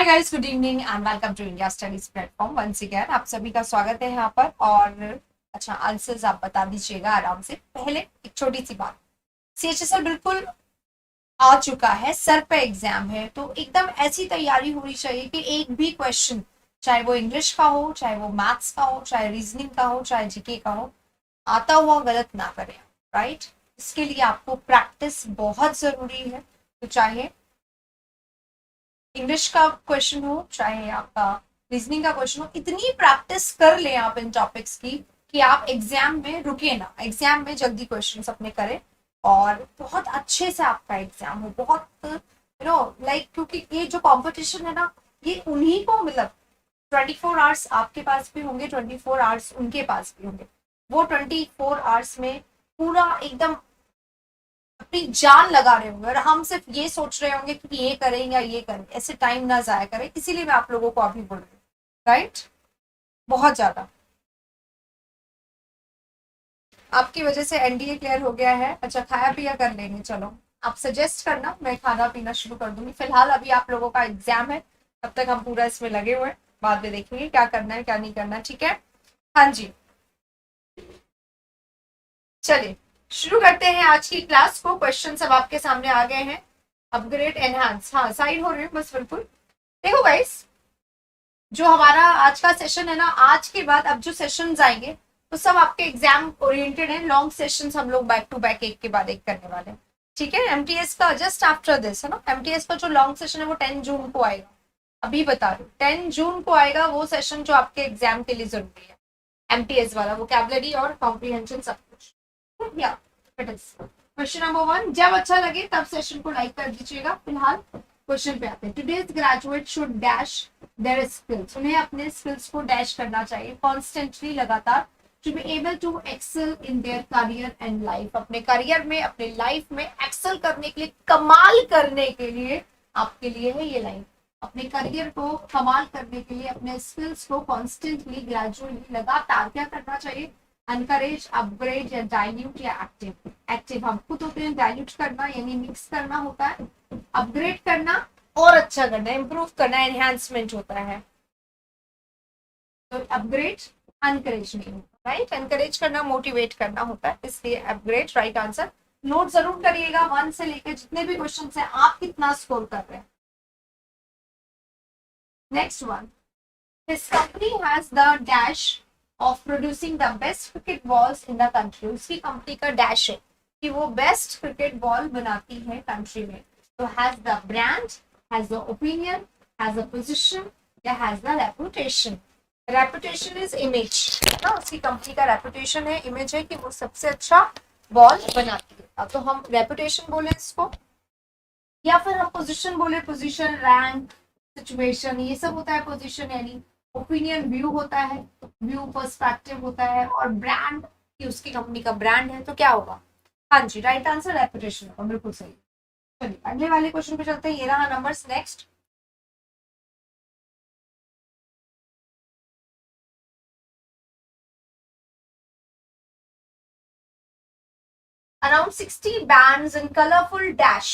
Guys, good evening and welcome to India studies platform once again. आप सभी का स्वागत है यहाँ पर। और अच्छा, आंसर्स आप बता दीजिएगा आराम से। पहले एक छोटी सी बात, सीएचएसएल बिल्कुल आ चुका है, सर पे एग्जाम है, तो एकदम ऐसी तैयारी होनी चाहिए कि एक भी क्वेश्चन, चाहे वो इंग्लिश का हो, चाहे वो मैथ्स का हो, चाहे रीजनिंग का हो, चाहे जीके का हो, आता हुआ गलत ना करें। राइट? इसके लिए आपको प्रैक्टिस बहुत जरूरी है। तो चाहे इंग्लिश का क्वेश्चन हो, चाहे आपका रीजनिंग का क्वेश्चन हो, इतनी प्रैक्टिस कर लें आप इन टॉपिक्स की कि आप एग्जाम में रुके ना, एग्जाम में जल्दी क्वेश्चन अपने करें और बहुत अच्छे से आपका एग्जाम हो। बहुत लाइक, क्योंकि ये जो कंपटीशन है ना, ये उन्हीं को मतलब 24 आवर्स आपके पास भी होंगे, 24 आवर्स उनके पास भी होंगे। वो 24 आवर्स में पूरा एकदम अपनी जान लगा रहे होंगे और हम सिर्फ ये सोच रहे होंगे कि ये करें या ये करें, ऐसे टाइम ना जाया करें। इसीलिए मैं आप लोगों को अभी बोल रही हूँ। राइट? बहुत ज्यादा आपकी वजह से एनडीए क्लियर हो गया है। अच्छा, खाया पिया कर लेंगे, चलो आप सजेस्ट करना, मैं खाना पीना शुरू कर दूंगी। फिलहाल अभी आप लोगों का एग्जाम है, तब तक हम पूरा इसमें लगे हुए हैं, बाद में देखेंगे क्या करना है क्या नहीं करना। ठीक है? हाँ जी, चलिए शुरू करते हैं आज की क्लास को। क्वेश्चन सब आपके सामने आ गए हैं। अपग्रेड एनहांस, हाँ साइड हो रही है बस, बिल्कुल। देखो गाइस, जो हमारा आज का सेशन है ना, आज के बाद अब जो सेशंस आएंगे तो सब आपके एग्जाम ओरिएंटेड है। लॉन्ग सेशंस हम लोग बैक टू बैक एक के बाद एक करने वाले हैं। ठीक है? एमटीएस का जस्ट आफ्टर दिस है ना, एमटीएस का जो लॉन्ग सेशन है वो 10 जून को आएगा। अभी बता रही हूँ 10 जून को आएगा वो सेशन जो आपके एग्जाम के लिए जरूरी है। एमटीएस वाला वोकैबुलरी और कॉम्प्रिहेंशन सब कुछ। या इट इज क्वेश्चन नंबर 1। जब अच्छा लगे तब सेशन को लाइक कर दीजिएगा। फिलहाल क्वेश्चन पे आते हैं। Today's graduate should dash their skills, उन्हें अपने स्किल्स को डैश करना चाहिए कॉन्स्टेंटली, लगातार, to be able to excel in their career and life, अपने करियर में, अपने लाइफ में एक्सेल करने के लिए, कमाल करने के लिए आपके लिए है ये लाइन। अपने करियर को कमाल करने के लिए अपने स्किल्स को कॉन्स्टेंटली, ग्रेजुअली, लगातार क्या करना चाहिए? अनकरेज, अपग्रेड या डाइल्यूट या एक्टिव। एक्टिव हम खुद होते हैं, डाइल्यूट करना यानी मिक्स करना होता है, अपग्रेड करना और अच्छा करना, इंप्रूव करना, एनहेंसमेंट होता है। तो अपग्रेड अनकरेज नहीं होता। राइट? एनकरेज करना, मोटिवेट करना होता है, इसलिए अपग्रेड राइट आंसर। नोट जरूर करिएगा 1 से लेकर जितने भी क्वेश्चन है आप कितना स्कोर कर रहे हैं। Next one, this company has the dash of producing the best cricket balls in the country. उसकी कंपनी का डैश है कि वो बेस्ट क्रिकेट बॉल बनाती है कंट्री में। तो has the brand, has the opinion, has the position या has the reputation. Reputation is image ना, उसकी कंपनी का रेपुटेशन है, इमेज है कि वो सबसे अच्छा बॉल बनाती है। अब तो हम रेपुटेशन बोले इसको, या फिर हम पोजीशन बोले, पोजीशन, रैंक, सिचुएशन, ये सब होता है पोजीशन यानी। ओपिनियन व्यू होता है, व्यू पर्सपेक्टिव होता है, और ब्रांड कि उसकी कंपनी का ब्रांड है, तो क्या होगा? हाँ जी, राइट आंसर रेपुटेशन होगा, बिल्कुल सही। चलिए अगले वाले क्वेश्चन पे चलते हैं। ये रहा numbers. Next, around 60 bands in colorful dash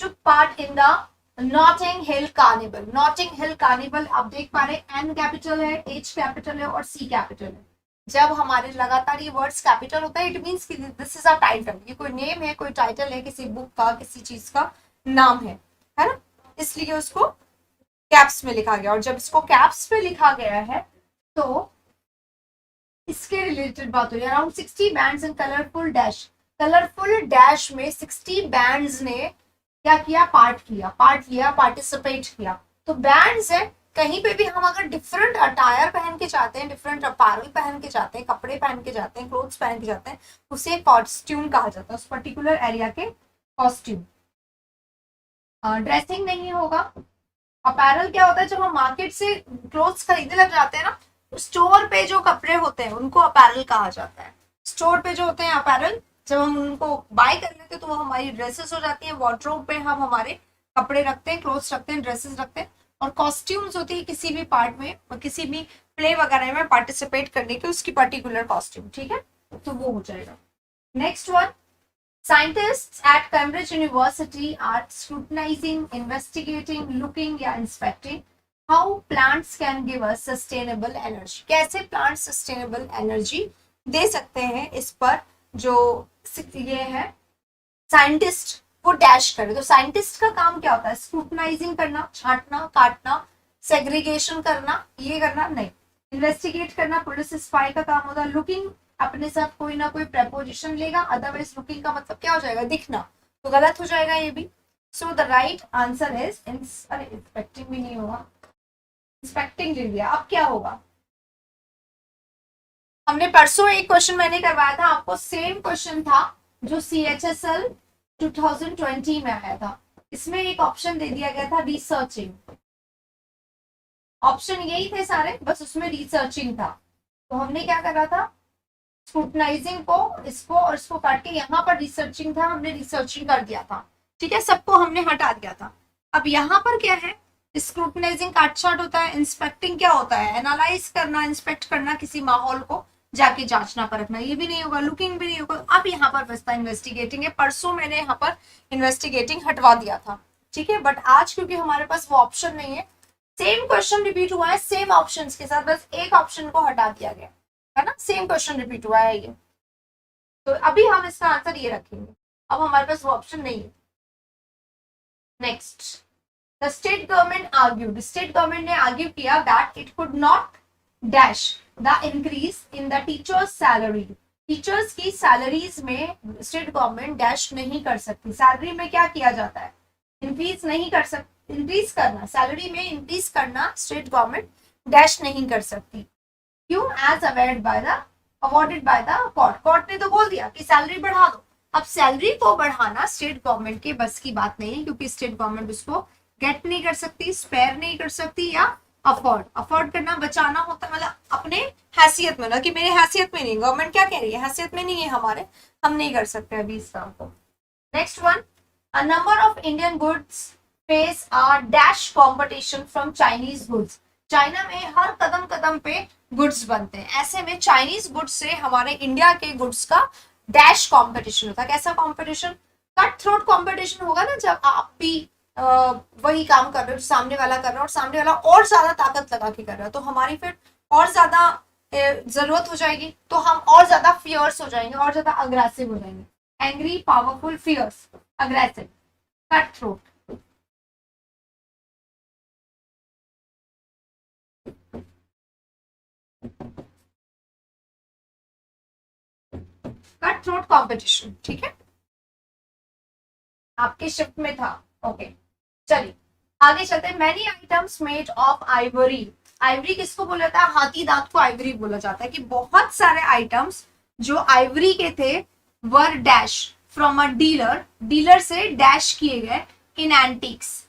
took part in the Notting Hill Carnival. Notting Hill Carnival आप देख पा रहे हैं, N कैपिटल है, H कैपिटल है और C कैपिटल है। जब हमारे लगातार ये वर्ड्स कैपिटल होता है, इट मीन्स कि दिस इज अ टाइटल, ये कोई नेम है, कोई टाइटल है, किसी बुक का, किसी चीज का नाम है ना, इसलिए उसको कैप्स में लिखा गया। और जब इसको कैप्स में लिखा गया है तो इसके रिलेटेड बात हो रही है। अराउंड 60 बैंड्स इन कलरफुल डैश, कलरफुल डैश में 60 बैंड्स ने क्या किया? पार्ट लिया, पार्टिसिपेट किया। तो बैंड्स है, कहीं पे भी हम अगर डिफरेंट अटायर पहन के जाते हैं, डिफरेंट अपैरल पहन के जाते हैं, कपड़े पहन के जाते हैं, क्लोथ्स पहन के जाते हैं, उसे कॉस्ट्यूम कहा जाता है, उस पर्टिकुलर एरिया के कॉस्ट्यूम। ड्रेसिंग नहीं होगा। अपैरल क्या होता है? जब हम मार्केट से क्लोथ्स खरीदने लग जाते हैं ना, स्टोर पे जो कपड़े होते हैं उनको अपैरल कहा जाता है। स्टोर पे जो होते हैं अपैरल, जब हम उनको बाय कर लेते हैं तो वो हमारी ड्रेसेस हो जाती है। वार्डरोब पे हम हमारे कपड़े रखते हैं, क्लोथ्स रखते हैं, ड्रेसेस रखते हैं। और कॉस्ट्यूम्स होती है किसी भी पार्ट में, किसी भी प्ले वगैरह में पार्टिसिपेट करने की, उसकी पर्टिकुलर कॉस्ट्यूम। ठीक है? तो वो हो जाएगा। Next one, scientists at Cambridge University are scrutinizing, investigating, looking या inspecting how plants can give us sustainable energy, कैसे प्लांट सस्टेनेबल एनर्जी दे सकते हैं, इस पर जो ये है साइंटिस्ट वो डैश करे। तो साइंटिस्ट का काम क्या होता है? स्क्रूटनाइजिंग करना, छांटना, काटना, सेग्रीगेशन करना, ये करना नहीं। इन्वेस्टिगेट करना पुलिस स्पाई का काम होता है। लुकिंग अपने साथ कोई ना कोई प्रेपोजिशन लेगा, अदरवाइज लुकिंग का मतलब क्या हो जाएगा? दिखना, तो गलत हो जाएगा ये भी। So the right answer is inspecting भी नहीं होगा, इंस्पेक्टिंग ले लिया। अब क्या होगा? हमने परसों एक क्वेश्चन मैंने करवाया था आपको, सेम क्वेश्चन था जो CHSL 2020 में आया था। इसमें एक ऑप्शन दे दिया गया था रिसर्चिंग, ऑप्शन यही थे सारे, बस उसमें रिसर्चिंग था। तो हमने क्या करा था? स्क्रूटनाइजिंग को, इसको और इसको काट के यहाँ पर रिसर्चिंग था, हमने रिसर्चिंग कर दिया था। ठीक है, सबको हमने हटा दिया था। अब यहाँ पर क्या है? स्क्रूटनाइजिंग काट छाट होता है, इंस्पेक्टिंग क्या होता है? एनालाइज करना, इंस्पेक्ट करना किसी माहौल को, जाके जांचना परखना, ये भी नहीं होगा, लुकिंग भी नहीं होगा। अब यहाँ पर बसता इन्वेस्टिगेटिंग है। परसों मैंने यहाँ पर इन्वेस्टिगेटिंग हटवा दिया था, ठीक है, बट आज क्योंकि हमारे पास वो ऑप्शन नहीं है, सेम क्वेश्चन रिपीट हुआ है सेम ऑप्शंस के साथ, बस एक ऑप्शन को हटा दिया गया है ना, सेम क्वेश्चन रिपीट हुआ है ये। तो अभी हम इसका आंसर ये रखेंगे, अब हमारे पास वो ऑप्शन नहीं है। Next, the state government argued, state government ने आर्ग्यू किया that it could not dash the increase in the teachers salary, teachers की सैलरीज में स्टेट गवर्नमेंट डैश नहीं कर सकती। सैलरी में क्या किया जाता है? इंक्रीज नहीं कर सकती, इंक्रीज करना, सैलरी में इंक्रीज करना स्टेट गवर्नमेंट डैश नहीं कर सकती। क्यों? As awarded by the court, court ने तो बोल दिया कि सैलरी बढ़ा दो। अब सैलरी को बढ़ाना स्टेट गवर्नमेंट के बस की बात नहीं है, क्योंकि स्टेट गवर्नमेंट उसको गेट नहीं कर सकती, स्पेयर नहीं कर सकती, या अफोर्ड करना, बचाना होता है, मतलब अपने हैसियत में ना, कि मेरे हैसियत में नहीं, गवर्नमेंट क्या कह रही है, हैसियत में नहीं है हमारे, हम नहीं कर सकते अभी इस काम को। Next one, a number of Indian goods face a dash competition from Chinese goods, China में हर कदम कदम पे गुड्स बनते हैं, ऐसे में चाइनीज गुड्स से हमारे इंडिया के गुड्स का डैश कंपटीशन होता है। कैसा कंपटीशन? कट थ्रोट कंपटीशन होगा ना, जब आप भी वही काम कर रहे हो, सामने वाला कर रहा है और सामने वाला और ज्यादा ताकत लगा के कर रहा है, तो हमारी फिर और ज्यादा जरूरत हो जाएगी, तो हम और ज्यादा फियर्स हो जाएंगे, और ज्यादा अग्रेसिव हो जाएंगे। Angry, powerful, fierce, aggressive, cut throat. Cut throat competition, ठीक है, आपके शिफ्ट में था। ओके, चलिए आगे चलते हैं। Many items made of Ivory, Ivory किसको बोला जाता है? हाथी दांत को आइवरी बोला जाता है। कि बहुत सारे आइटम्स जो आइवरी के थे were dash from a dealer, dealer से डैश किए गए इन एंटिक्स,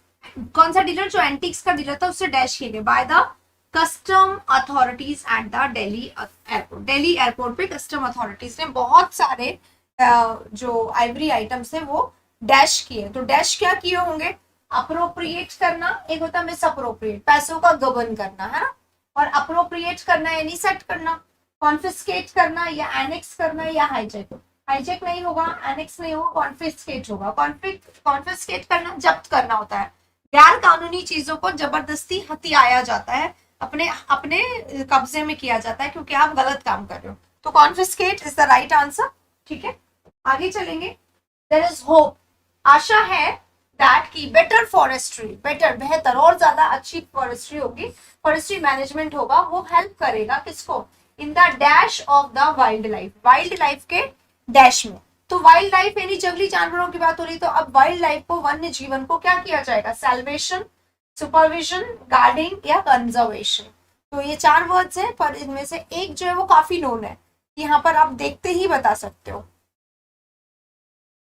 कौन सा डीलर? जो एंटिक्स का डीलर था उससे डैश किए गए by the custom authorities at the Delhi airport, Delhi airport पे कस्टम अथॉरिटीज ने बहुत सारे जो आइवरी आइटम्स थे वो डैश किए। तो डैश क्या किए होंगे? अप्रोप्रिएट करना, एक होता है मिस अप्रोप्रिएट, पैसों का गबन करना, है ना, और अप्रोप्रिएट करना यानी सेट करना, कॉन्फिस्केट करना या एनेक्स करना या हाईजैक, हाईजैक नहीं होगा, एनेक्स नहीं होगा, कॉन्फिस्केट होगा। कॉन्फिस्केट करना जब्त करना होता है, गैर कानूनी चीजों को जबरदस्ती हथियाया जाता है, अपने अपने कब्जे में किया जाता है क्योंकि आप गलत काम कर रहे हो, तो confiscate is the right answer. ठीक है, आगे चलेंगे। देयर इज होप, आशा है दैट की बेटर फॉरेस्ट्री, बेटर बेहतर और ज्यादा अच्छी फॉरेस्ट्री होगी, फॉरेस्ट्री मैनेजमेंट होगा, वो हेल्प करेगा किसको? In the dash of the wild life, wild life के डैश में। तो वाइल्ड लाइफ यानी जंगली जानवरों की बात हो रही, तो अब वाइल्ड लाइफ को, वन्य जीवन को क्या किया जाएगा? सेल्वेशन, सुपरविजन, गार्डिंग या कंजर्वेशन। तो ये चार वर्ड्स हैं, पर इनमें से एक जो है वो काफी नोन है, यहाँ पर आप देखते ही बता सकते हो।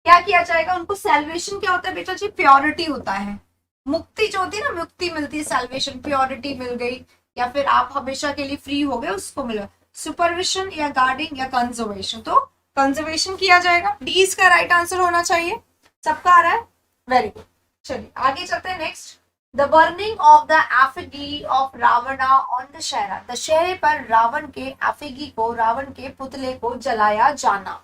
क्या किया जाएगा उनको? सेल्वेशन क्या होता है बेटा जी? प्योरिटी होता है, मुक्ति जो होती है ना, मुक्ति मिलती है, सेल्वेशन प्योरिटी मिल गई, या फिर आप हमेशा के लिए फ्री हो गए उसको मिला। सुपरविजन या गार्डिंग या कंजर्वेशन, तो कंजर्वेशन किया जाएगा। डी इसका राइट आंसर होना चाहिए। सबका आ रहा है? Very good. चलिए आगे चलते हैं। Next, the burning of the effigy of Ravana on Dussehra, दशहरे पर रावण के एफिगी को, रावण के पुतले को जलाया जाना।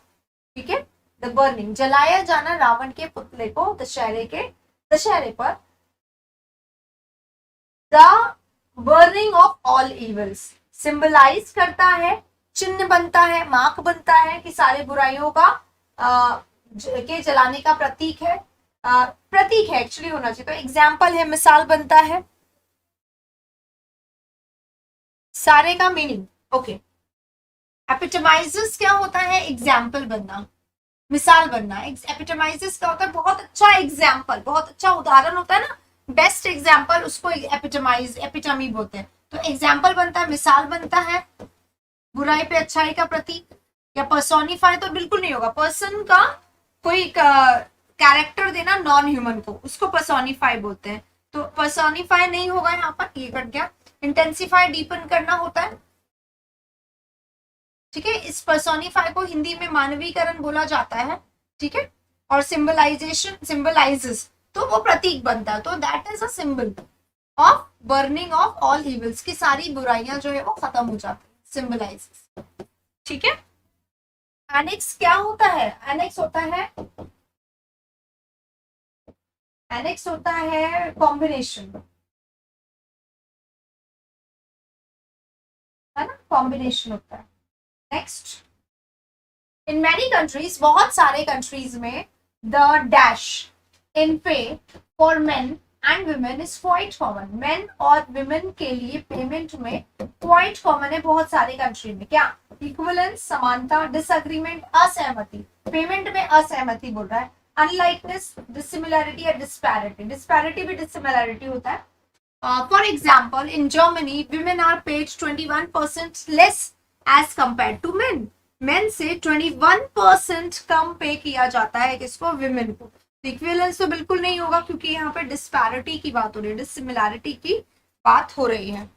ठीक है, द बर्निंग, जलाया जाना रावण के पुतले को दशहरे पर। The burning of all evils, symbolize करता है, चिन्ह बनता है, मार्क बनता है कि सारे बुराइयों का के जलाने का प्रतीक है, प्रतीक है एक्चुअली होना चाहिए, तो एग्जाम्पल है, मिसाल बनता है, सारे का मीनिंग। ओके, एपिटमाइजेस क्या होता है? एग्जाम्पल बनना, मिसाल बनना। एपिटमाइजेस क्या होता है? बहुत अच्छा एग्जाम्पल, बहुत अच्छा उदाहरण होता है ना, बेस्ट एग्जाम्पल, उसको एपिटमाइज, एपिटमी बोलते हैं। तो एग्जाम्पल बनता है, मिसाल बनता है, बुराई पे अच्छाई का प्रतीक। या पर्सोनिफाई तो बिल्कुल नहीं होगा, पर्सन का कोई कैरेक्टर देना नॉन ह्यूमन को, उसको पर्सोनिफाई बोलते हैं, तो पर्सोनिफाई नहीं होगा यहाँ पर, ये कट गया। इंटेंसिफाई, डीपन करना होता है, ठीक है। इस पर्सोनिफाई को हिंदी में मानवीकरण बोला जाता है, ठीक है। और सिंबलाइजेशन, सिंबलाइजेस, तो वो प्रतीक बनता है, तो that is a symbol of burning of all evils, की सारी बुराइयां जो है वो खत्म हो जाती है, सिंबलाइजेस, ठीक है। एनेक्स क्या होता है? एनेक्स होता है, एनेक्स होता है कॉम्बिनेशन, है ना, कॉम्बिनेशन होता है। नेक्स्ट, इन मैनी कंट्रीज, बहुत सारे कंट्रीज में, द डैश इन पे for main and women is quite common, main और वुमेन के लिए पेमेंट में क्वाइट कॉमन है बहुत सारे कंट्री में। क्या? इक्विवेलेंस, समानता, डिसएग्रीमेंट, असहमति, पेमेंट में असहमति बोल रहा है, अनलाइकनेस, डिसिमिलैरिटी या डिस्पैरिटी, डिस्पैरिटी भी डिसिमिलैरिटी होता है। For example, in Germany women are paid 21% less as compared to men, main से 21% कम पे किया जाता है किसको? विमेन को। इक्विवेलेंस तो बिल्कुल नहीं होगा क्योंकि यहाँ पे डिस्पैरिटी की बात हो रही है, डिसिमिलैरिटी की बात हो रही है।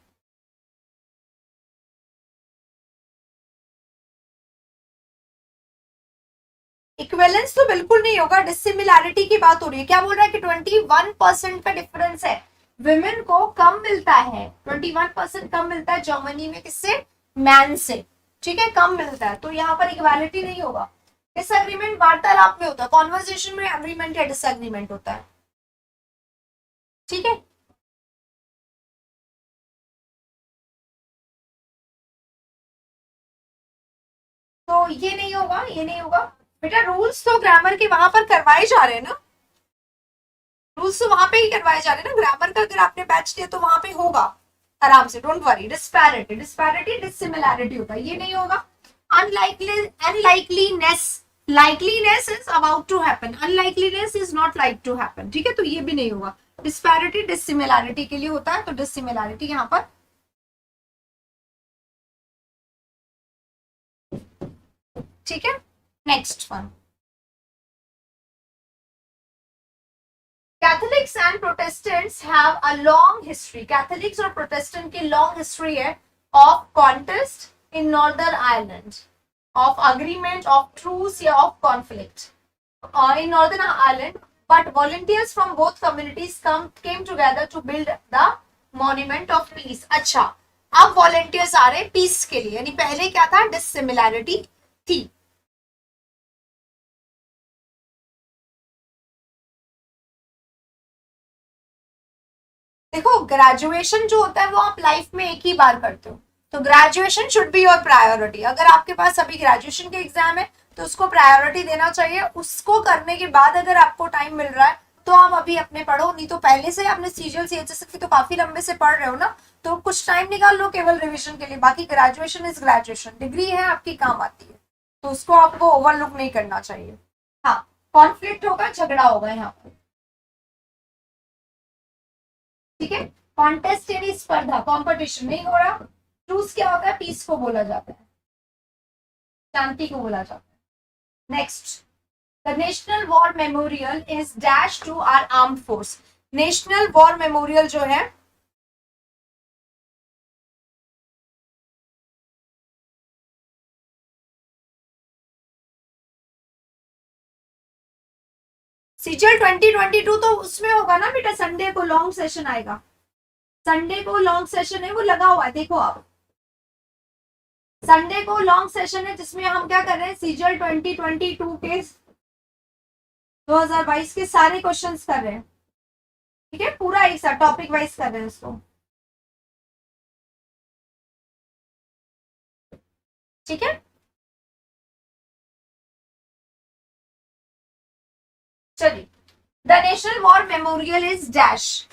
इक्विवेलेंस तो बिल्कुल नहीं होगा, डिसिमिलैरिटी की बात हो रही है। क्या बोल रहा है कि 21% का डिफरेंस है, विमेन को कम मिलता है, 21% कम मिलता है जर्मनी में, किससे? मैन से, ठीक है, कम मिलता है, तो यहाँ पर इक्वालिटी नहीं होगा। डिसएग्रीमेंट वार्तालाप में होता है, कॉन्वर्सेशन में एग्रीमेंट या डिसएग्रीमेंट होता है, ठीक है। तो ये नहीं होगा, ये नहीं होगा बेटा। रूल्स तो ग्रामर के वहां पर करवाए जा रहे हैं ना, रूल्स तो वहां पे ही करवाए जा रहे हैं ना, ग्रामर का अगर आपने बैच दिया तो वहां पे होगा आराम से, don't worry. Disparity, disparity dissimilarity होता है, ये नहीं होगा। Unlikely, unlikeliness, likeliness is about to happen, unlikeliness is not like to happen, ठीक है, तो ये भी नहीं होगा। डिस्पैरिटी डिसिमिलैरिटी के लिए होता है, तो डिसिमिलैरिटी यहाँ पर, ठीक है। Next one, Catholics and Protestants have a long history, Catholics और प्रोटेस्टेंट की लॉन्ग हिस्ट्री है of contest in Northern Ireland, of agreement, of truce या of conflict in Northern Ireland, but volunteers from both communities came together to build the monument of peace. अच्छा, अब volunteers आ रहे piece के लिए, यानी पहले क्या था? डिसिमिलैरिटी थी। देखो, ग्रेजुएशन जो होता है वो आप लाइफ में एक ही बार करते हो, तो graduation should be your priority. अगर आपके पास अभी ग्रेजुएशन के एग्जाम है तो उसको प्रायोरिटी देना चाहिए, उसको करने के बाद अगर आपको टाइम मिल रहा है तो आप अभी अपने पढ़ो, नहीं तो पहले से आपने सीजीएल सीएचएस की तो काफी लंबे से पढ़ रहे हो ना, तो कुछ टाइम निकाल लो केवल रिविजन के लिए। बाकी ग्रेजुएशन इज ग्रेजुएशन, डिग्री है आपकी, काम आती है, तो उसको आपको ओवरलुक नहीं करना चाहिए। हाँ, कॉन्फ्लिक्ट होगा, झगड़ा होगा यहाँ पर, ठीक है। कॉन्टेस्ट यानी स्पर्धा, कॉम्पिटिशन नहीं हो रहा। ट्रूस क्या होता है? पीस को बोला जाता है, शांति को बोला जाता है। Next, the national war memorial is dash to our arm force, national war memorial जो है सीजीएल 2022, तो उसमें होगा ना बेटा, संडे को लॉन्ग सेशन आएगा, संडे को लॉन्ग सेशन है, वो लगा हुआ है, देखो आप, संडे को लॉन्ग सेशन है जिसमें हम क्या कर रहे हैं? सीजीएल 2022 के 2022 के सारे क्वेश्चंस कर रहे हैं, ठीक है, पूरा एक साथ टॉपिक वाइज कर रहे हैं उसको। ठीक है, चलिए। The national war memorial is dash,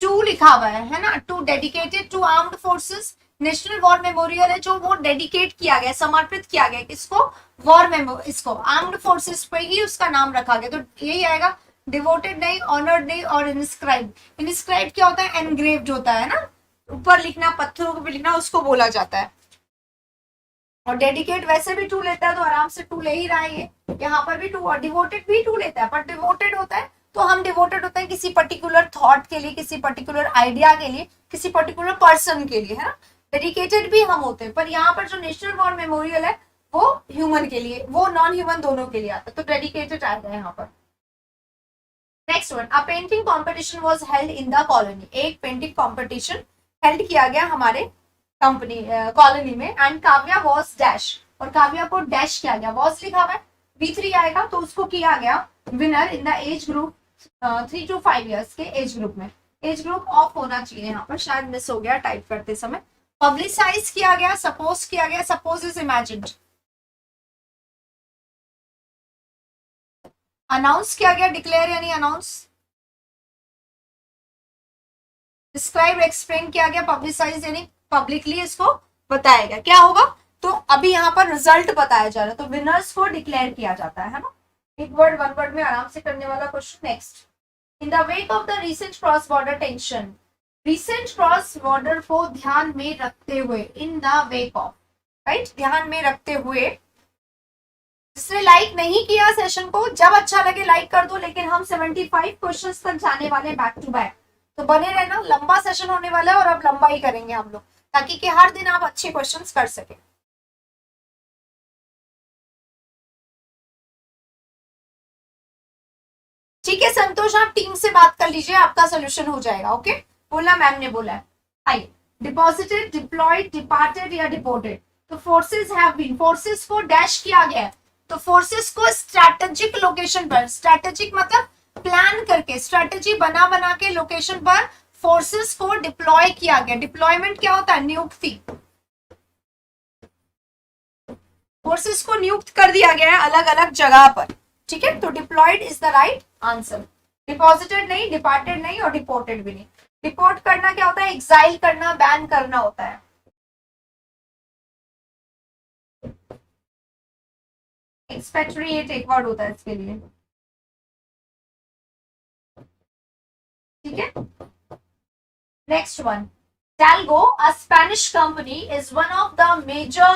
to लिखा हुआ है ना, to dedicated to armed forces. National war memorial है जो वो डेडिकेट किया गया, समर्पित किया गया किसको, वॉर मेमो, इसको आर्म्ड फोर्सेस पे ही उसका नाम रखा गया, तो यही आएगा। डिवोटेड नहीं, ऑनर्ड नहीं, और इंस्क्राइब। इंस्क्राइब क्या होता है, एनग्रेव्ड होता है ना, ऊपर लिखना, पत्थरों पे लिखना, उसको बोला जाता है। और डेडिकेट वैसे भी टू लेता है तो आराम से टू ले ही रहा है, ये यहाँ पर भी टू, और डिवोटेड भी टू लेता है, पर डिवोटेड होता है तो हम डिवोटेड होते हैं किसी पर्टिकुलर थॉट के लिए, किसी पर्टिकुलर आइडिया के लिए, किसी पर्टिकुलर पर्सन के लिए, है ना। डेडिकेटेड भी हम होते हैं, पर यहाँ पर जो नेशनल वॉर मेमोरियल है वो ह्यूमन के लिए, वो नॉन ह्यूमन दोनों के लिए आता है, तो डेडिकेटेड आता है यहाँ पर। Next one, a painting competition was held in the colony, एक पेंटिंग कॉम्पिटिशन हेल्ड किया गया हमारे कंपनी कॉलोनी में, एंड काव्या वॉज डैश, और काव्या को डैश किया गया, वॉज लिखा हुआ है, V3 आएगा, तो उसको किया गया winner in the age group 3 to 5 years के एज ग्रुप में। एज ग्रुप ऑफ होना चाहिए यहाँ पर, शायद मिस हो गया टाइप करते समय। पब्लिसाइज किया गया, सपोज किया गया, सपोज इज इमेजिन्ड। अनाउंस किया गया, डिक्लेयर यानी अनाउंस। डिस्क्राइब, एक्सप्लेन किया गया, पब्लिसाइज यानी पब्लिकली इसको बताया गया। क्या होगा, तो अभी यहाँ पर रिजल्ट बताया जा रहा है, तो विनर्स को डिक्लेयर किया जाता है ना। एक वर्ड वन वर्ड में आराम से करने वाला question. Next, in the wake of the recent cross border tension, recent cross border को ध्यान में रखते हुए, in the wake of, right, ध्यान में रखते हुए। जिसने लाइक नहीं किया सेशन को, जब अच्छा लगे लाइक कर दो, लेकिन हम 75 क्वेश्चंस तक जाने वाले बैक टू बैक, तो बने रहना, लंबा सेशन होने वाला है और अब लंबा ही करेंगे हम लोग, ताकि कि हर दिन आप अच्छे क्वेश्चंस कर सके। ठीक है संतोष, आप टीम से बात कर लीजिए, आपका सोल्यूशन हो जाएगा। ओके, बोला मैम ने बोला है। आइए, डिपॉजिटेड, डिप्लॉयड, डिपार्टेड या डिपोर्टेड, तो फोर्सेस हैव बीन, फोर्सेस को डैश किया गया है, तो फोर्सेस को स्ट्रैटेजिक लोकेशन पर, स्ट्रैटेजिक मतलब प्लान करके, स्ट्रैटेजी बना बना के लोकेशन पर फोर्सेस को डिप्लॉय किया गया। डिप्लॉयमेंट क्या होता है, नियुक्ति, फोर्सेस को नियुक्त कर दिया गया है अलग अलग जगह पर। ठीक है, तो deployed is the right answer. Deposited नहीं, डिपार्टेड नहीं, और डिपोर्टेड भी नहीं। डिपोर्ट करना क्या होता है, एक्साइल करना, बैन करना होता है। एक्सपेट्रिएट एक वर्ड होता है इसके लिए। ठीक है, next one, Talgo, a Spanish company, is one of the major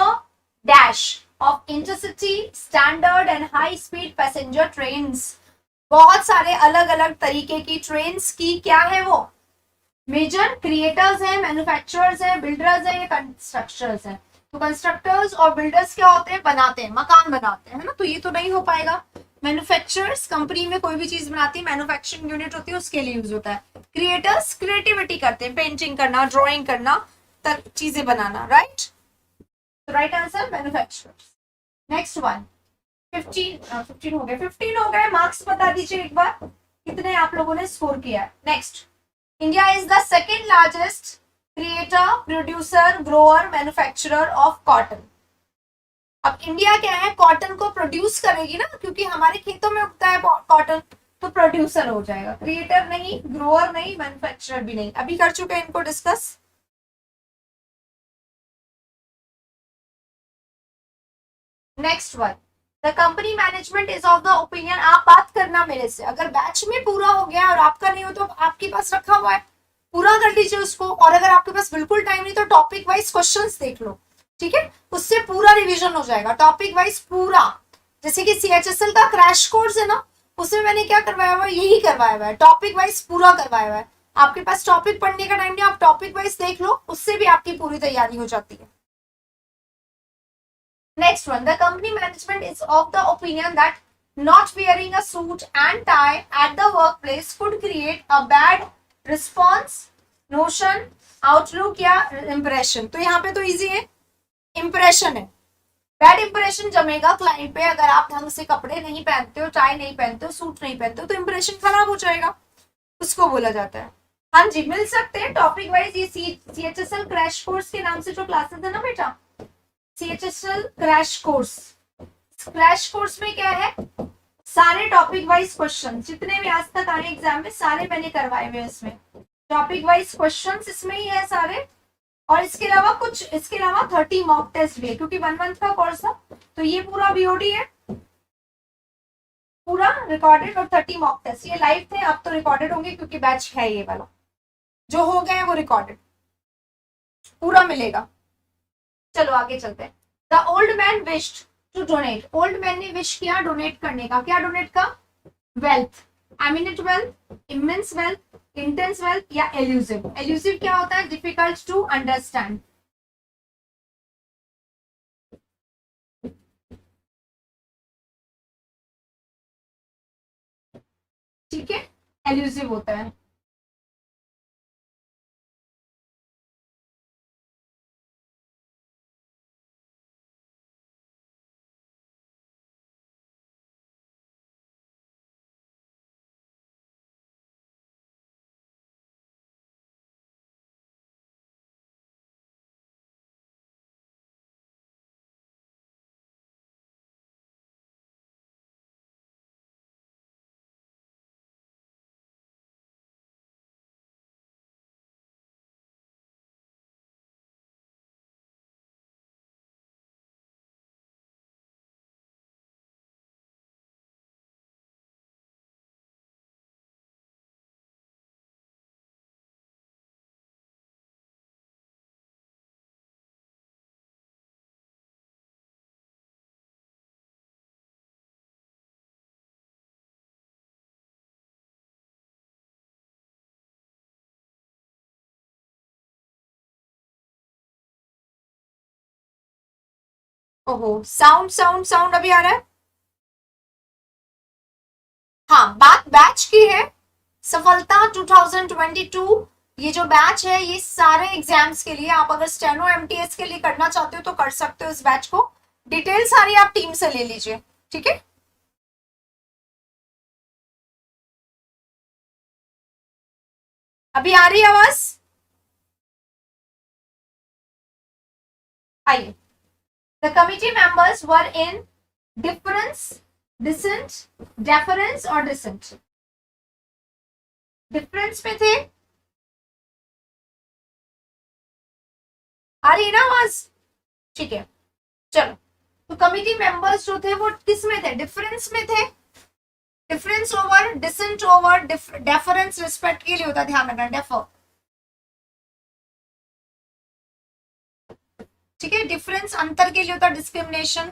dash of intercity, standard and high speed passenger trains. बहुत सारे अलग अलग तरीके की ट्रेन्स की क्या है वो, मेजर क्रिएटर्स है, मैन्युफैक्चरर्स है, बिल्डर्स है या कंस्ट्रक्टर्स है। तो कंस्ट्रक्टर्स और बिल्डर्स क्या होते हैं, बनाते हैं, मकान बनाते हैं, है ना, तो ये तो नहीं हो पाएगा। मैन्युफैक्चरर्स कंपनी में कोई भी चीज बनाती है, मैन्युफैक्चरिंग यूनिट होती है, उसके लिए यूज होता है। क्रिएटर्स क्रिएटिविटी करते हैं, पेंटिंग करना, ड्राइंग करना, तक चीजें बनाना, राइट। तो right answer manufacturers. Next one, 15 हो गए, 15 हो गए, मार्क्स बता दीजिए एक बार कितने आप लोगों ने स्कोर किया है। Next, India is the second largest creator, producer, grower, manufacturer of cotton. अब इंडिया क्या है, कॉटन को प्रोड्यूस करेगी ना, क्योंकि हमारे खेतों में उगता है कॉटन, तो प्रोड्यूसर हो जाएगा। क्रिएटर नहीं, ग्रोअर नहीं, मैन्युफैक्चरर भी नहीं, अभी कर चुके हैं इनको discuss. Next one, the company management is of the opinion, आप बात करना मेरे से, अगर बैच में पूरा हो गया और आपका नहीं हो तो आपके पास रखा हुआ है, पूरा कर लीजिए उसको, और अगर आपके पास बिल्कुल टाइम नहीं तो टॉपिक वाइज क्वेश्चंस देख लो। ठीक है, उससे पूरा रिवीजन हो जाएगा, टॉपिक वाइज पूरा। जैसे कि CHSL का क्रैश कोर्स है ना, उसमें मैंने क्या करवाया हुआ है, यही करवाया हुआ है, टॉपिक वाइज पूरा करवाया हुआ है। आपके पास टॉपिक पढ़ने का टाइम नहीं, आप टॉपिक वाइज देख लो, उससे भी आपकी पूरी तैयारी हो जाती है। Next one, the company management is of the opinion that not wearing a suit and tie at the workplace could create a bad response, notion, outlook या impression। तो यहाँ पे तो इजी है, इंप्रेशन है, बैड इंप्रेशन जमेगा क्लाइंट पे अगर आप ढंग से कपड़े नहीं पहनते हो, टाई नहीं पहनते हो, सूट नहीं पहनते हो, तो इंप्रेशन खराब हो जाएगा, उसको बोला जाता है। हाँ जी, मिल सकते हैं टॉपिक वाइज, ये CHSL क्रैश कोर्स के नाम से जो क्लासेस है ना बेटा, CHSL crash course. Crash course में क्या है, सारे टॉपिक वाइज क्वेश्चन जितने भी आज तक आए एग्जाम में सारे मैंने करवाए हुए इसमें, टॉपिक वाइज क्वेश्चन इसमें ही है सारे। और इसके अलावा 30 मॉक टेस्ट भी है, क्योंकि 1 मंथ का कोर्स था तो ये पूरा बीओडी है, पूरा रिकॉर्डेड, और 30 मॉक टेस्ट। ये लाइव थे, अब तो रिकॉर्डेड होंगे क्योंकि बैच है ये वाला, जो हो गए वो रिकॉर्डेड पूरा मिलेगा। चलो आगे चलते हैं। The old man wished to donate, old man ने विश किया डोनेट करने का, क्या डोनेट का, wealth, eminent wealth, immense wealth, intense wealth या एल्यूसिव। एल्यूसिव क्या होता है, डिफिकल्ट टू अंडरस्टैंड। ठीक है, एल्यूसिव होता है। ओहो, साउंड साउंड साउंड अभी आ रहा है। हाँ, बात बैच की है। सफलता 2022, ये जो बैच है ये सारे एग्जाम्स के लिए, आप अगर स्टेनो एमटीएस के लिए करना चाहते हो तो कर सकते हो इस बैच को। डिटेल सारी आप टीम से ले लीजिए, ठीक है। अभी आ रही है आवाज, आइए। The committee members were in difference, dissent, deference और डिसेंट। डिफरेंस में थे, आ रही है ना आवाज, ठीक है। चलो, तो कमिटी मेंबर्स जो थे वो किस में थे, डिफरेंस में थे। Difference over, dissent over, deference respect के लिए होता है, ध्यान रखना, डेफर, ठीक है। डिफरेंस अंतर के लिए होता है, डिस्क्रिमिनेशन।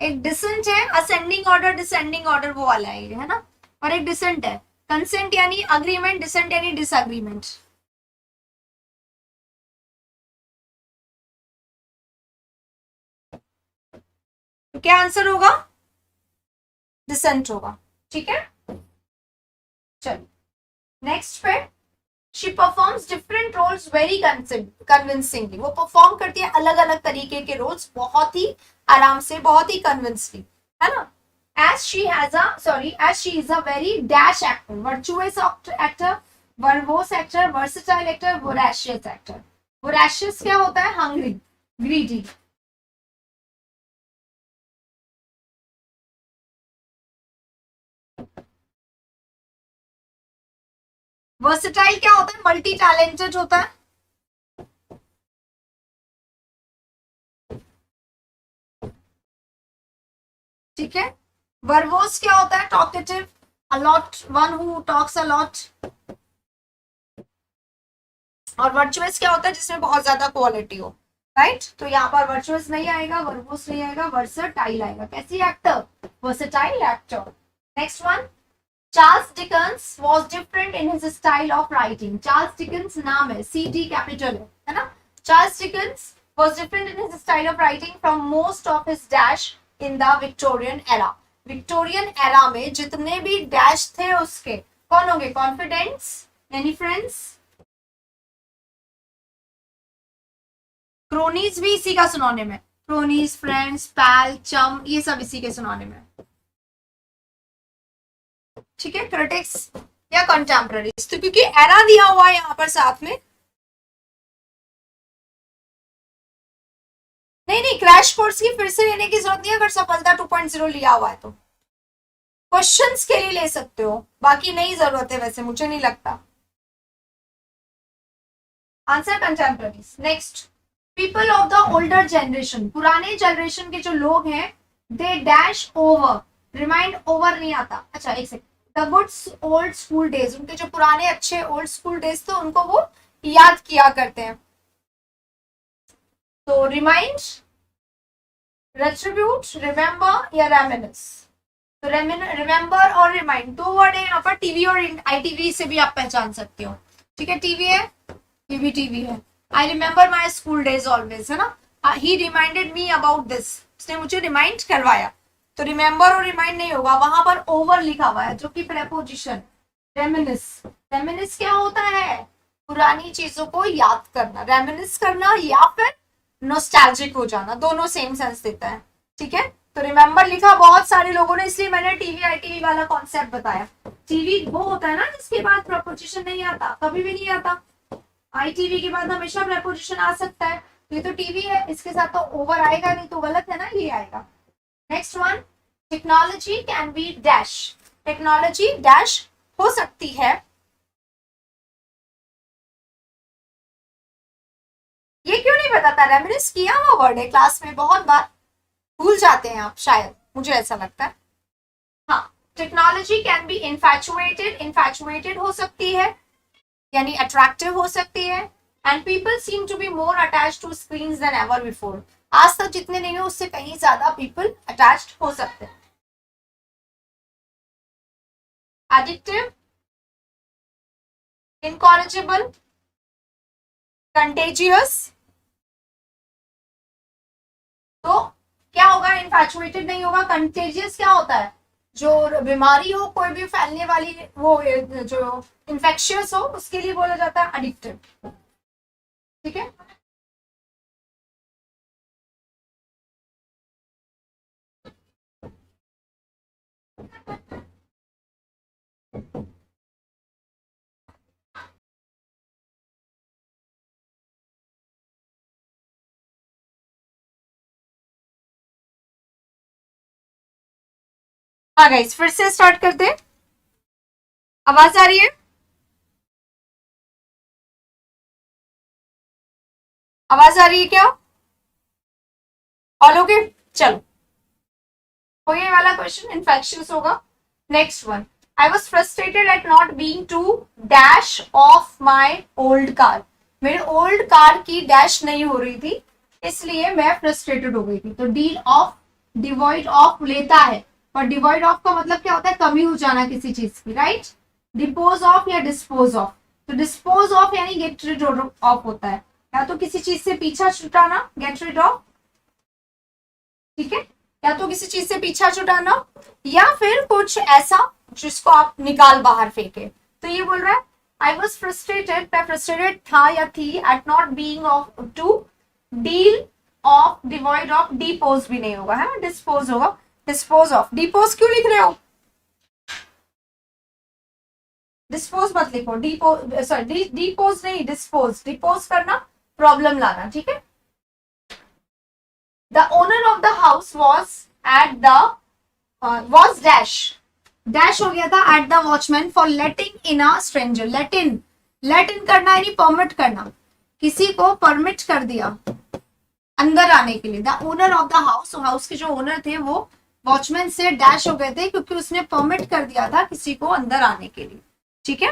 एक डिसेंट है, असेंडिंग ऑर्डर डिसेंडिंग ऑर्डर वो वाला है ना। और एक डिसेंट है, कंसेंट यानी अग्रीमेंट, डिसेंट यानी डिसएग्रीमेंट। तो क्या आंसर होगा, डिसेंट होगा, ठीक है। चलो नेक्स्ट पे, she performs different roles very convincingly, वो परफॉर्म करती है अलग अलग तरीके के रोल्स बहुत ही आराम से, बहुत ही कन्विंसली, है ना। as she is a very dash actor, virtuous actor, verbose actor, versatile actor, voracious actor। voracious क्या होता है, hungry, greedy। versatile क्या होता है, मल्टी टैलेंटेड होता है। ठीक है। verbose क्या होता है, talkative, a lot, one who talks a lot। और वर्चुअस क्या होता है, जिसमें बहुत ज्यादा क्वालिटी हो, राइट। तो यहाँ पर वर्चुअस नहीं आएगा, वर्बोस नहीं आएगा, वर्सटाइल आएगा। कैसी actor, versatile actor. Next one, Charles Dickens was different in his style of writing. Charles Dickens नाम है, CD कैपिटल है ना। Charles Dickens was different in his style of writing from most of his dash in the Victorian era. Victorian era में जितने भी dash थे उसके कौन होंगे, कॉन्फिडेंस यानी फ्रेंड्स, क्रोनीज भी इसी का सिनोनिम है, क्रोनीज, फ्रेंड्स, पैल, चम, ये सब इसी के सिनोनिम है, ठीक है। क्रिटिक्स, या कंटेम्पररीज? तो क्योंकि एरा दिया हुआ है यहाँ पर साथ में, नहीं नहीं, क्रैश कोर्स की फिर से लेने की जरूरत नहीं है अगर सफलता 2.0 लिया हुआ है तो क्वेश्चंस के लिए ले सकते हो, बाकी नहीं जरूरत है वैसे, मुझे नहीं लगता। Answer contemporaries. Next, people of the older generation, पुराने जनरेशन के जो लोग हैं, they dash over, remind over नहीं आता, अच्छा एक second, the goods old school days, उनके जो पुराने अच्छे ओल्ड स्कूल डेज थे उनको वो याद किया करते हैं। तो रिमाइंड, रेट्रिब्यूट, रिमेंबर या रेमिनिस? तो रिमेंबर और रिमाइंड दो वर्ड है यहाँ पर, टीवी और आईटीवी से भी आप पहचान सकते हो, ठीक है, टीवी है, ये भी टीवी है। I remember my school days always, है ना, ही रिमाइंडेड मी अबाउट दिस, उसने मुझे रिमाइंड करवाया। तो रिमेंबर और रिमाइंड नहीं होगा, वहां पर ओवर लिखा हुआ है जो कि प्रेपोजिशन। रेमिनिस, रेमिनिस क्या होता है? पुरानी चीजों को याद करना, रेमिनिस करना या फिर नॉस्टैल्जिक हो जाना, दोनों सेम सेंस देता है, ठीक है। तो रिमेंबर लिखा बहुत सारे लोगों ने, इसलिए मैंने टीवी आईटीवी वाला कॉन्सेप्ट बताया। टीवी वो होता है ना जिसके बाद प्रपोजिशन नहीं आता, कभी भी नहीं आता, आईटीवी के बाद हमेशा प्रपोजिशन आ सकता है, ये तो टीवी है, इसके साथ तो ओवर आएगा नहीं, तो गलत है ना, ये आएगा। Next one, technology can B dash, technology dash हो सकती है, ये क्यों नहीं बताता? रेमिनिस किया हुआ वर्ड है क्लास में बहुत बार, भूल जाते हैं आप शायद, मुझे ऐसा लगता है। हाँ, technology can be infatuated, infatuated हो सकती है यानी अट्रैक्टिव हो सकती है। And people seem to be more attached to screens than ever before, आज तक जितने नहीं हो उससे कहीं ज्यादा पीपल अटैच्ड हो सकते हैं। एडिक्टिव, इनकॉरेजिबल, कंटेजियस, तो क्या होगा? इन्फैचुएटेड नहीं होगा। कंटेजियस क्या होता है? जो बीमारी हो, कोई भी फैलने वाली, वो जो इन्फेक्शियस हो, उसके लिए बोला जाता है एडिक्टिव, ठीक है। हाँ गाइस, फिर से स्टार्ट करते हैं। आवाज आ रही है? आवाज आ रही है क्या? ऑल ओके, चलो, हो ये वाला क्वेश्चन इन्फेक्शियस होगा। Next one, I was frustrated at not being to dash of my old car, मेरे ओल्ड कार की डैश नहीं हो रही थी, इसलिए मैं फ्रस्ट्रेटेड हो गई थी। तो डील ऑफ, डिवॉइड ऑफ लेता है, और डिवॉइड ऑफ का मतलब क्या होता है? कमी हो जाना किसी चीज की, राइट। डिपोज ऑफ या डिस्पोज ऑफ, तो डिस्पोज ऑफ यानी गेट रिड ऑफ होता है, या तो किसी चीज से पीछा छुटाना, गेट रिड ऑफ, ठीक है, या तो किसी चीज से पीछा छुटाना, या फिर कुछ ऐसा जिसको आप निकाल बाहर फेंके। तो ये बोल रहा है आई वॉज फ्रस्ट्रेटेड, मैं फ्रस्ट्रेटेड था या थी, at not being off to deal off, devoid of, depose भी नहीं होगा, है डिस्पोज होगा, डिस्पोज ऑफ। डिपोज क्यों लिख रहे हो? डिस्पोज मत लिखो, डिपोज, सॉरी डिपोज नहीं, डिस्पोज, डिपोज करना प्रॉब्लम लाना, ठीक है। The owner of the house was at the, was dash, dash हो गया था at the watchman for letting in a stranger, let in, let in करना यानी परमिट करना, किसी को परमिट कर दिया अंदर आने के लिए। The owner of the house, house के जो ओनर थे वो वॉचमैन से डैश हो गए थे क्योंकि उसने परमिट कर दिया था किसी को अंदर आने के लिए, ठीक है।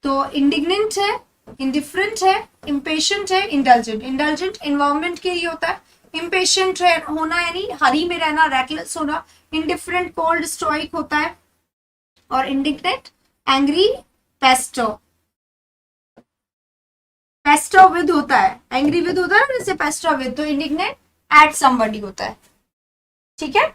तो इंडिग्नेंट है, इंडिफरेंट है, इम्पेशेंट है, इंडल्जेंट, इंडल्जेंट इन्वायरमेंट के लिए होता है, इम्पेशेंट होना यानी हरी में रहना, रेकलेस होना, इंडिफरेंट कोल्ड स्टोइक होता है, और indignant angry, pesto, pesto with होता है, एंग्री विद होता है जैसे पेस्टो विद, तो इंडिग्नेंट एट समबडी होता है, ठीक है।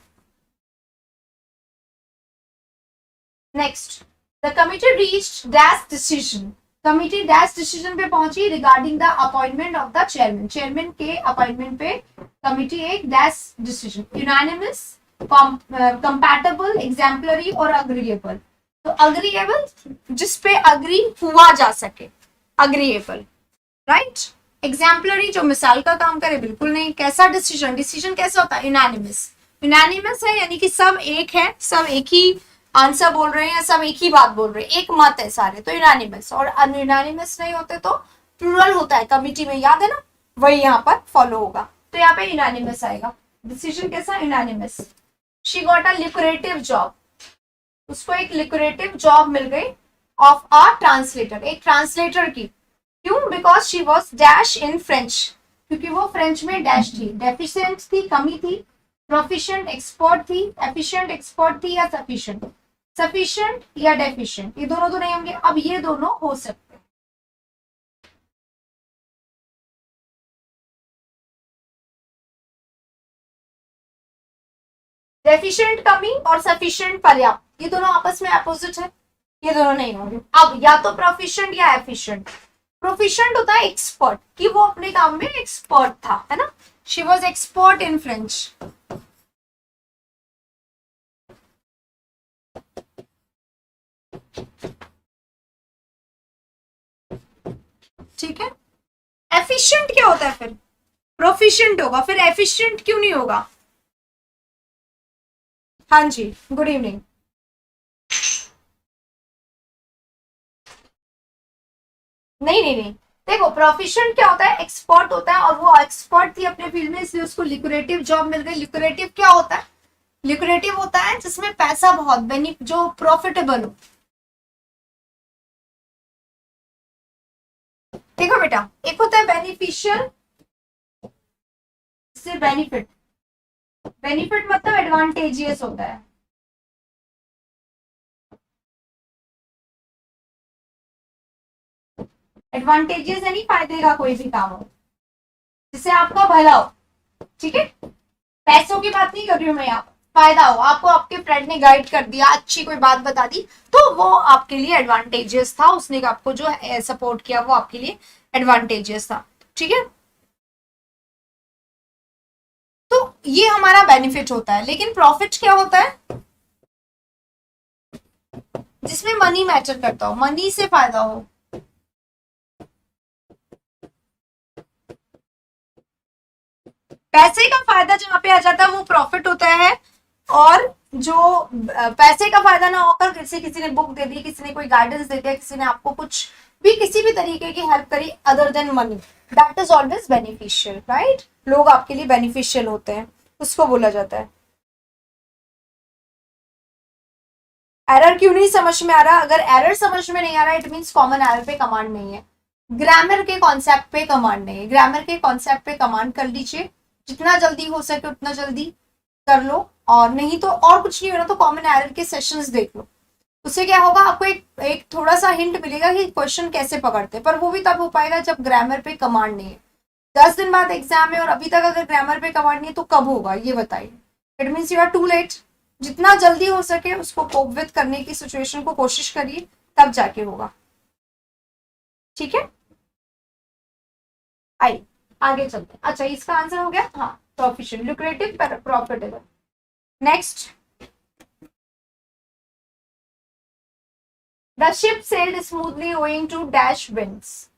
Next, the committee reached dash decision, committee dash decision पे पहुंची regarding the appointment of the chairman, chairman के अपॉइंटमेंट पे कमिटी एक dash decision, unanimous, compatible, exemplary और अग्रीएबल। तो अग्रीएबल जिस पे अग्री हुआ जा सके, अग्रीएबल, राइट। एग्जाम्पलरी जो मिसाल का काम करे, बिल्कुल नहीं। कैसा डिसीजन, डिसीजन कैसा होता है, यूनानिमस। यूनानिमस है यानी कि सब एक है, सब एक ही आंसर बोल रहे हैं, सब एक ही बात बोल रहे हैं, एक मत है सारे, तो यूनानिमस। और अनयूनानिमस नहीं होते तो प्लूरल होता है कमिटी में, याद है ना, वही यहाँ पर फॉलो होगा। तो यहाँ पे यूनानिमस आएगा। डिसीजन कैसा, unanimous. She got a लिक्रेटिव job, उसको एक लिक्रेटिव जॉब मिल गई ऑफ अ ट्रांसलेटर, एक ट्रांसलेटर की। क्यों, because she was dash in French, क्योंकि वो फ्रेंच में डैश थी, डेफिशिएंट थी, कमी थी, प्रोफिशिएंट एक्सपर्ट थी, एफिशिएंट एक्सपर्ट थी, या सफिशिएंट, सफिशिएंट या डेफिशिएंट, ये दोनों तो नहीं होंगे। अब ये दोनों हो सकते हैं। डेफिशिएंट कमी और सफिशिएंट पर्याप्त, ये दोनों आपस में अपोजिट है, ये दोनों नहीं होंगे। अब या तो प्रोफिशिएंट या एफिशिएंट। प्रोफिशिएंट होता है एक्सपर्ट, कि वो अपने काम में एक्सपर्ट था, है ना। She was expert in French. ठीक है। एफिशिएंट क्या होता है फिर, प्रोफिशिएंट होगा, फिर एफिशिएंट क्यों नहीं होगा। हाँ जी, गुड इवनिंग। नहीं नहीं नहीं, देखो प्रोफिशिएंट क्या होता है, एक्सपर्ट होता है, और वो एक्सपर्ट थी अपने फील्ड में, इसलिए उसको लिक्रेटिव जॉब मिल गई। लिक्रेटिव क्या होता है, लिक्रेटिव होता है जिसमें पैसा बहुत, जो प्रॉफिटेबल हो। देखो बेटा, एक होता है बेनिफिशियल, से बेनिफिट, बेनिफिट मतलब एडवांटेजियस होता है। एडवांटेजियस यानी फायदे का कोई भी काम हो, जिससे आपका भला हो, ठीक है। पैसों की बात नहीं कर रही हूँ मैं यहाँ पर, फायदा हो, आपको आपके फ्रेंड ने गाइड कर दिया, अच्छी कोई बात बता दी, तो वो आपके लिए एडवांटेजियस था, उसने आपको जो सपोर्ट किया वो आपके लिए एडवांटेजियस था, ठीक है। तो ये हमारा बेनिफिट होता है। लेकिन प्रॉफिट क्या होता है, जिसमें मनी मैटर करता हो, मनी से फायदा हो। पैसे का फायदा जहां पे आ जाता है वो प्रॉफिट होता है। और जो पैसे का फायदा ना होकर किसी ने बुक दे दी, किसी ने कोई गाइडेंस दे दिया, किसी ने आपको कुछ भी किसी भी तरीके की हेल्प करी other than money, that is always beneficial, right. लोग आपके लिए बेनिफिशियल होते हैं, उसको बोला जाता है। एरर क्यों नहीं समझ में आ रहा, अगर एरर समझ में नहीं आ रहा, इट मीन्स कॉमन एरर पे कमांड नहीं है, ग्रामर के कॉन्सेप्ट पे कमांड नहीं है। ग्रामर के कॉन्सेप्ट पे कमांड कर लीजिए, जितना जल्दी हो सके उतना जल्दी कर लो, और नहीं तो और कुछ नहीं हो रहा तो कॉमन एरर के सेशंस देख लो। उससे क्या होगा, आपको एक थोड़ा सा हिंट मिलेगा कि क्वेश्चन कैसे पकड़ते हैं, पर वो भी तब हो पाएगा जब ग्रामर पे कमांड नहीं है। 10 दिन बाद एग्जाम है और अभी तक अगर ग्रामर पे कमांड नहीं है तो कब होगा ये बताइए। It means you are too late. जितना जल्दी हो सके उसको कोप विद करने की सिचुएशन को कोशिश करिए, तब जाके होगा, ठीक है। आई आगे चलते हैं। अच्छा, इसका आंसर हो गया, हाँ, proficient, lucrative, profitable. Next, the ship sailed smoothly owing to dash winds.